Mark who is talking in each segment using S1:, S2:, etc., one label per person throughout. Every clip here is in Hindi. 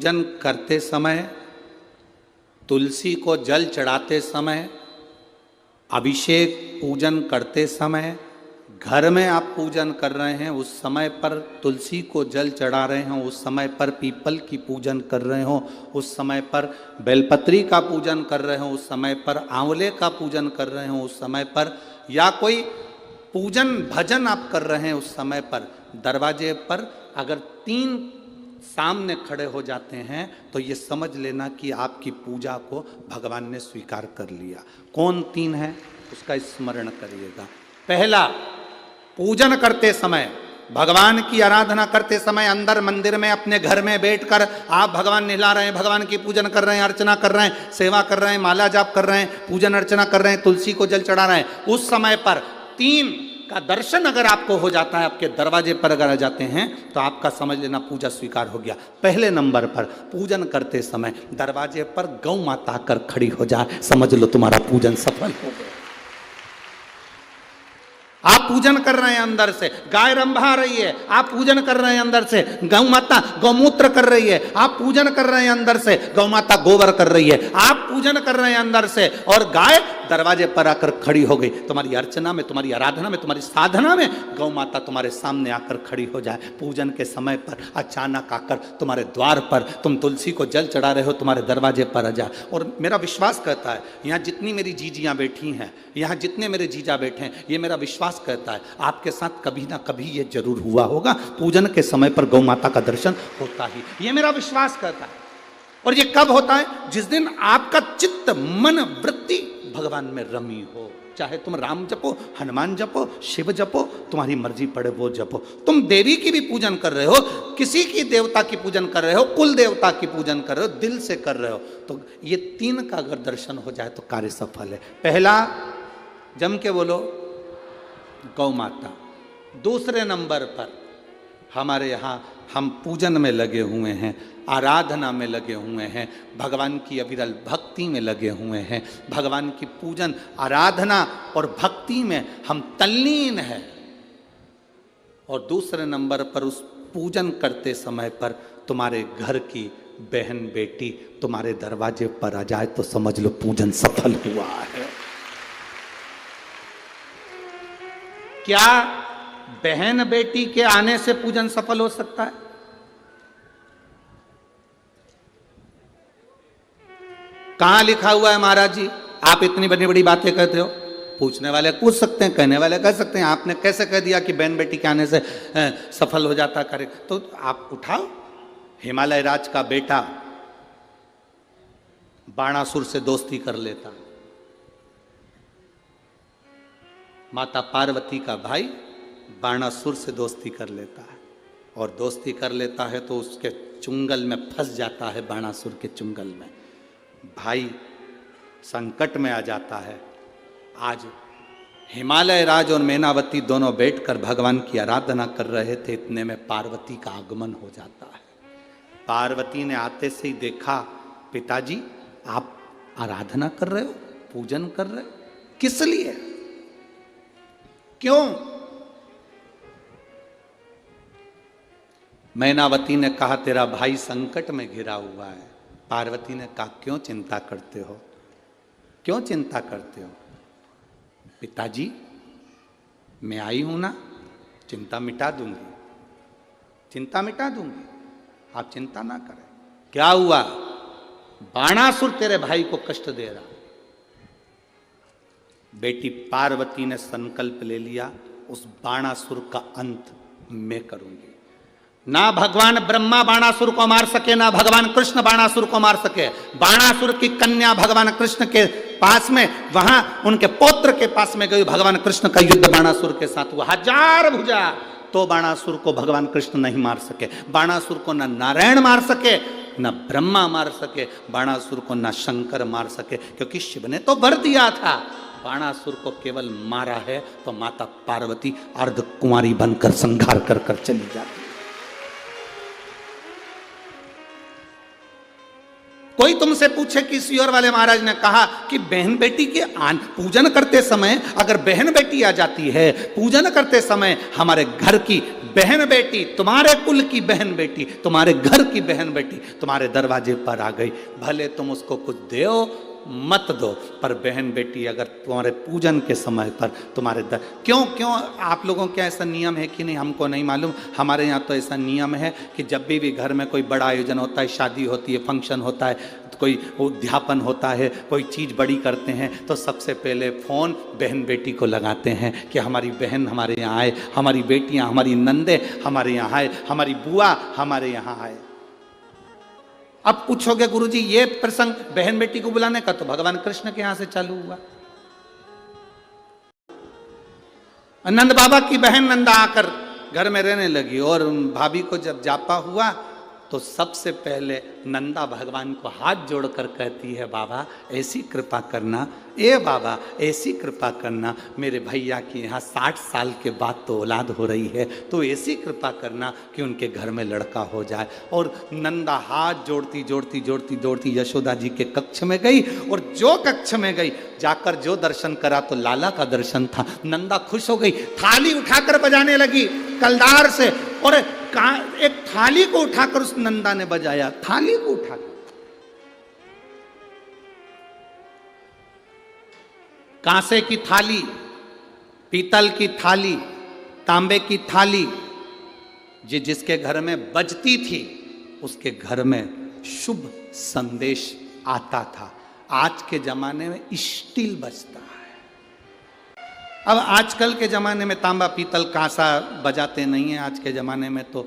S1: पूजन करते समय, तुलसी को जल चढ़ाते समय, अभिषेक पूजन करते समय, घर में आप पूजन कर रहे हैं उस समय पर तुलसी को जल चढ़ा रहे हो, उस समय पर पीपल की पूजन कर रहे हो, उस समय पर बेलपत्री का पूजन कर रहे हो, उस समय पर आंवले का पूजन कर रहे हो, उस समय पर या कोई पूजन भजन आप कर रहे हैं उस समय पर दरवाजे पर अगर 3 सामने खड़े हो जाते हैं तो ये समझ लेना कि आपकी पूजा को भगवान ने स्वीकार कर लिया। कौन 3 है उसका स्मरण करिएगा। पहला, पूजन करते समय, भगवान की आराधना करते समय अंदर मंदिर में अपने घर में बैठकर आप भगवान निहला रहे हैं, भगवान की पूजन कर रहे हैं, अर्चना कर रहे हैं, सेवा कर रहे हैं, माला जाप कर रहे हैं, पूजन अर्चना कर रहे हैं, तुलसी को जल चढ़ा रहे हैं, उस समय पर 3 का दर्शन अगर आपको हो जाता है, आपके दरवाजे पर अगर आ जाते हैं तो आपका समझ लेना पूजा स्वीकार हो गया। पहले नंबर पर पूजन करते समय दरवाजे पर गौ माता आकर खड़ी हो जाए, समझ लो तुम्हारा पूजन सफल हो गया। आप पूजन कर रहे हैं अंदर से, गाय रंभा रही है, आप पूजन कर रहे हैं अंदर से, गौ माता गौमूत्र कर रही है, आप पूजन कर रहे हैं अंदर से, गौ माता गोबर कर रही है, आप पूजन कर रहे हैं अंदर से और गाय दरवाजे पर आकर खड़ी हो गई। तुम्हारी अर्चना में, तुम्हारी आराधना में, तुम्हारी साधना में गौ माता तुम्हारे सामने आकर खड़ी हो जाए। पूजन के समय पर अचानक आकर तुम्हारे द्वार पर, तुम तुलसी को जल चढ़ा रहे हो, तुम्हारे दरवाजे पर आ जाए। और मेरा विश्वास कहता है, यहाँ जितनी मेरी जीजियाँ बैठी हैं, यहाँ जितने मेरे जीजा बैठे हैं, ये मेरा विश्वास कहता है आपके साथ कभी ना कभी ये जरूर हुआ होगा, पूजन के समय पर गौ माता का दर्शन होता ही, ये मेरा विश्वास कहता है। और ये कब होता है? जिस दिन आपका चित्त, मन, वृत्ति भगवान में रमी हो। चाहे तुम राम जपो, हनुमान जपो, शिव जपो, तुम्हारी मर्जी पड़े वो जपो। तुम देवी की भी पूजन कर रहे हो, किसी की देवता की पूजन कर रहे हो, कुल देवता की पूजन कर रहे हो, दिल से कर रहे हो, तो ये 3 का अगर दर्शन हो जाए तो कार्य सफल है। पहला, जम के बोलो, गौ माता। दूसरे नंबर पर हमारे यहाँ हम पूजन में लगे हुए हैं, आराधना में लगे हुए हैं, भगवान की अविरल भक्ति में लगे हुए हैं, भगवान की पूजन, आराधना और भक्ति में हम तल्लीन हैं। और दूसरे नंबर पर उस पूजन करते समय पर तुम्हारे घर की बहन बेटी तुम्हारे दरवाजे पर आ जाए तो समझ लो पूजन सफल हुआ है। क्या बहन बेटी के आने से पूजन सफल हो सकता है? कहां लिखा हुआ है महाराज जी? आप इतनी बड़ी बड़ी बातें कहते हो। पूछने वाले पूछ सकते हैं, कहने वाले कह सकते हैं, आपने कैसे कह दिया कि बहन बेटी के आने से सफल हो जाता कार्य? तो आप उठाओ, हिमालय राज का बेटा बाणासुर से दोस्ती कर लेता, माता पार्वती का भाई बाणासुर से दोस्ती कर लेता है, और दोस्ती कर लेता है तो उसके चुंगल में फंस जाता है, बाणासुर के चुंगल में भाई संकट में आ जाता है। आज हिमालय राज और मैनावती दोनों बैठकर भगवान की आराधना कर रहे थे, इतने में पार्वती का आगमन हो जाता है। पार्वती ने आते से ही देखा, पिताजी आप आराधना कर रहे हो, पूजन कर रहे हो, किस लिए, क्यों? मैनावती ने कहा तेरा भाई संकट में घिरा हुआ है। पार्वती ने कहा क्यों चिंता करते हो, क्यों चिंता करते हो? पिताजी मैं आई हूं ना, चिंता मिटा दूंगी, चिंता मिटा दूंगी, आप चिंता ना करें। क्या हुआ? बाणासुर तेरे भाई को कष्ट दे रहा। बेटी पार्वती ने संकल्प ले लिया, उस बाणासुर का अंत मैं करूंगी। ना भगवान ब्रह्मा बाणासुर को मार सके, ना भगवान कृष्ण बाणासुर को मार सके। बाणासुर की कन्या भगवान कृष्ण के पास में, वहां उनके पौत्र के पास में गई, भगवान कृष्ण का युद्ध बाणासुर के साथ हुआ, 1000 भुजा, तो बाणासुर को भगवान कृष्ण नहीं मार सके। बाणासुर को न नारायण मार सके, न ब्रह्मा मार सके, बाणासुर को न शंकर मार सके, क्योंकि शिव ने तो वर दिया था। बाणासुर को केवल मारा है तो माता पार्वती अर्ध कुंवारी बनकर संहार कर कर चली जाती। कोई तुमसे पूछे कि सियोर वाले महाराज ने कहा कि बहन बेटी के पूजन करते समय अगर बहन बेटी आ जाती है, पूजन करते समय हमारे घर की बहन बेटी, तुम्हारे कुल की बहन बेटी, तुम्हारे घर की बहन बेटी तुम्हारे दरवाजे पर आ गई, भले तुम उसको कुछ दो मत दो, पर बहन बेटी अगर तुम्हारे पूजन के समय पर तुम्हारे क्यों आप लोगों के ऐसा नियम है कि नहीं हमको नहीं मालूम। हमारे यहाँ तो ऐसा नियम है कि जब भी घर में कोई बड़ा आयोजन होता है, शादी होती है, फंक्शन होता है, कोई उद्यापन होता है, कोई चीज़ बड़ी करते हैं, तो सबसे पहले फ़ोन बहन बेटी को लगाते हैं कि हमारी बहन हमारे यहाँ आए, हमारी बेटियाँ, हमारी नंदे हमारे यहाँ आए, हमारी बुआ हमारे यहाँ आए। अब पूछोगे गुरुजी ये प्रसंग बहन बेटी को बुलाने का तो भगवान कृष्ण के यहां से चालू हुआ। नंद बाबा की बहन नंदा आकर घर में रहने लगी और भाभी को जब जापा हुआ तो सबसे पहले नंदा भगवान को हाथ जोड़कर कहती है, बाबा ऐसी कृपा करना, ए बाबा ऐसी कृपा करना, मेरे भैया की यहाँ 60 साल के बाद तो औलाद हो रही है, तो ऐसी कृपा करना कि उनके घर में लड़का हो जाए। और नंदा हाथ जोड़ती जोड़ती जोड़ती जोड़ती यशोदा जी के कक्ष में गई, और जो कक्ष में गई जाकर जो दर्शन करा तो लाला का दर्शन था। नंदा खुश हो गई, थाली उठाकर बजाने लगी कलदार से, और एक थाली को उठाकर उस नंदा ने बजाया, थाली को उठाकर। कांसे की थाली, पीतल की थाली, तांबे की थाली, जिसके घर में बजती थी उसके घर में शुभ संदेश आता था। आज के जमाने में स्टील बजता है। अब आजकल के ज़माने में तांबा पीतल कांसा बजाते नहीं हैं। आज के ज़माने में तो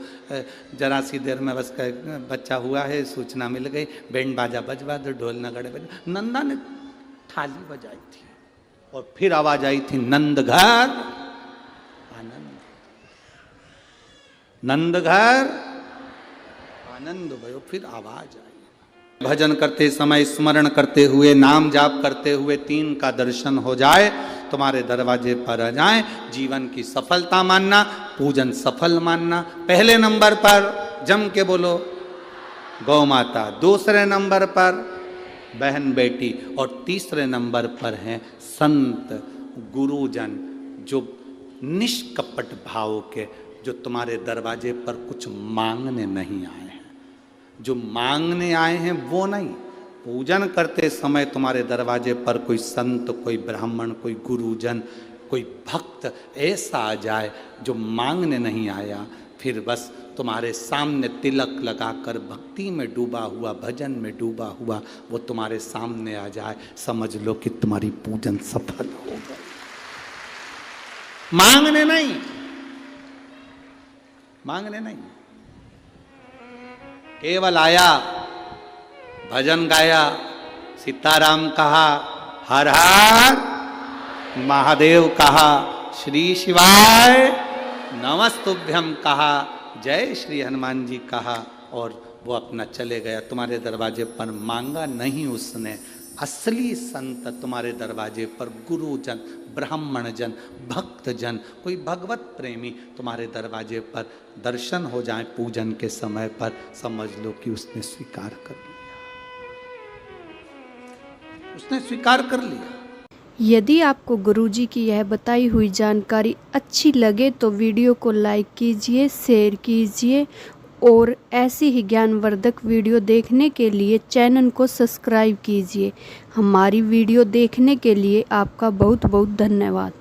S1: जरा सी देर में बस बच्चा हुआ है, सूचना मिल गई, बैंड बाजा बजवा दो, ढोल नगाड़े बजा। नंदा ने थाली बजाई थी और फिर आवाज आई थी, नंद घर आनंद, नंद घर आनंद भयो। फिर आवाज आई। भजन करते समय स्मरण करते हुए, नाम जाप करते हुए 3 का दर्शन हो जाए, तुम्हारे दरवाजे पर आ जाए, जीवन की सफलता मानना, पूजन सफल मानना। पहले नंबर पर जम के बोलो गौ माता, दूसरे नंबर पर बहन बेटी, और तीसरे नंबर पर हैं संत गुरुजन, जो निष्कपट भाव के, जो तुम्हारे दरवाजे पर कुछ मांगने नहीं आए हैं। जो मांगने आए हैं वो नहीं, पूजन करते समय तुम्हारे दरवाजे पर कोई संत, कोई ब्राह्मण, कोई गुरुजन, कोई भक्त ऐसा आ जाए जो मांगने नहीं आया, फिर बस तुम्हारे सामने तिलक लगाकर भक्ति में डूबा हुआ, भजन में डूबा हुआ वो तुम्हारे सामने आ जाए, समझ लो कि तुम्हारी पूजन सफल हो गई। मांगने नहीं, मांगने नहीं, केवल आया, भजन गाया, सीताराम कहा, हर हर महादेव कहा, श्री शिवाय नमस्तुभ्यम कहा, जय श्री हनुमान जी कहा, और वो अपना चले गया। तुम्हारे दरवाजे पर मांगा नहीं उसने। असली संत तुम्हारे दरवाजे पर गुरुजन, ब्राह्मण जन, भक्त जन, कोई भगवत प्रेमी तुम्हारे दरवाजे पर दर्शन हो जाए पूजन के समय पर, समझ लो कि उसने स्वीकार कर लिया, उसने स्वीकार कर लिया।
S2: यदि आपको गुरुजी की यह बताई हुई जानकारी अच्छी लगे तो वीडियो को लाइक कीजिए, शेयर कीजिए, और ऐसी ही ज्ञानवर्धक वीडियो देखने के लिए चैनल को सब्सक्राइब कीजिए। हमारी वीडियो देखने के लिए आपका बहुत बहुत धन्यवाद।